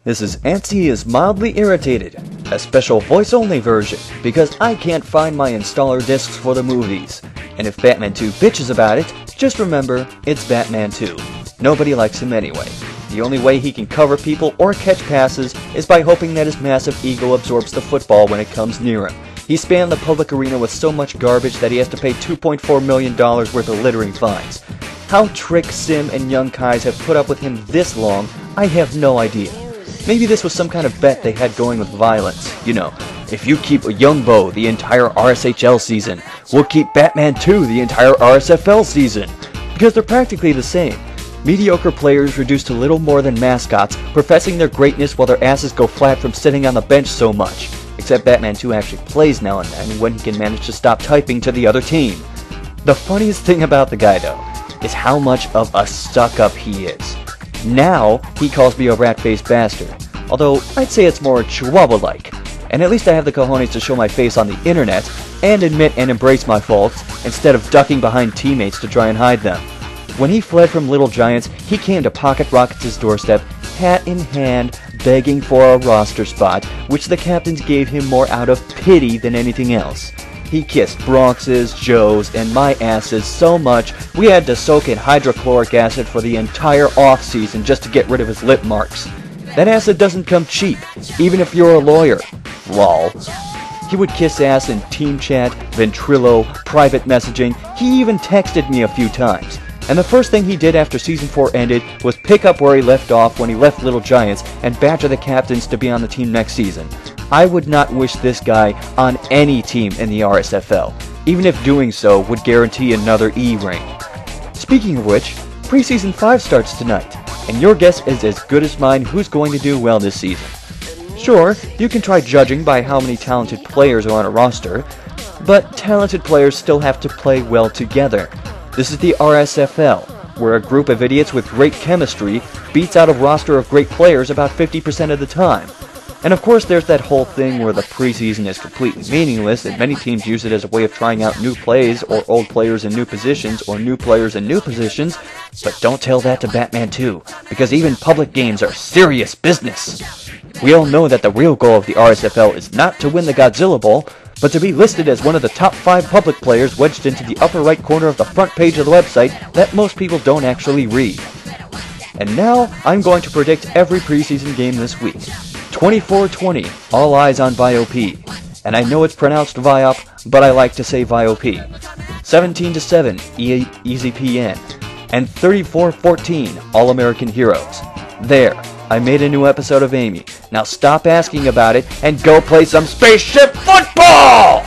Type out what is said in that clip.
This is Antsy is mildly irritated, a special voice-only version, because I can't find my installer discs for the movies. And if Batman 2 bitches about it, just remember, it's Batman 2. Nobody likes him anyway. The only way he can cover people or catch passes is by hoping that his massive ego absorbs the football when it comes near him. He spanned the public arena with so much garbage that he has to pay $2.4 million worth of littering fines. How Trick, Sim, and Young Kais have put up with him this long, I have no idea. Maybe this was some kind of bet they had going with violence. You know, if you keep Youngbo the entire RSHL season, we'll keep Batman 2 the entire RSFL season. Because they're practically the same. Mediocre players reduced to little more than mascots, professing their greatness while their asses go flat from sitting on the bench so much. Except Batman 2 actually plays now and then when he can manage to stop typing to the other team. The funniest thing about the guy though, is how much of a stuck-up he is. Now, he calls me a rat-faced bastard, although I'd say it's more Chihuahua-like. And at least I have the cojones to show my face on the internet, and admit and embrace my faults, instead of ducking behind teammates to try and hide them. When he fled from Little Giants, he came to Pocket Rockets' doorstep, hat in hand, begging for a roster spot, which the captains gave him more out of pity than anything else. He kissed Bronx's, Joe's, and my asses so much we had to soak in hydrochloric acid for the entire off-season just to get rid of his lip marks. That acid doesn't come cheap, even if you're a lawyer. Lol. He would kiss ass in team chat, Ventrilo, private messaging. He even texted me a few times. And the first thing he did after Season 4 ended was pick up where he left off when he left Little Giants and badger the captains to be on the team next season. I would not wish this guy on any team in the RSFL, even if doing so would guarantee another E ring. Speaking of which, Preseason 5 starts tonight, and your guess is as good as mine who's going to do well this season. Sure, you can try judging by how many talented players are on a roster, but talented players still have to play well together. This is the RSFL, where a group of idiots with great chemistry beats out a roster of great players about 50% of the time. And of course there's that whole thing where the preseason is completely meaningless and many teams use it as a way of trying out new plays or old players in new positions or new players in new positions, but don't tell that to Batman 2, because even public games are serious business. We all know that the real goal of the RSFL is not to win the Godzilla Bowl, but to be listed as one of the top 5 public players wedged into the upper right corner of the front page of the website that most people don't actually read. And now, I'm going to predict every preseason game this week. 24-20, all eyes on VIOP. And I know it's pronounced Viop, but I like to say VIOP. 17-7, Easy PN. And 34-14, All American Heroes. There, I made a new episode of AIMI. Now stop asking about it and go play some spaceship football!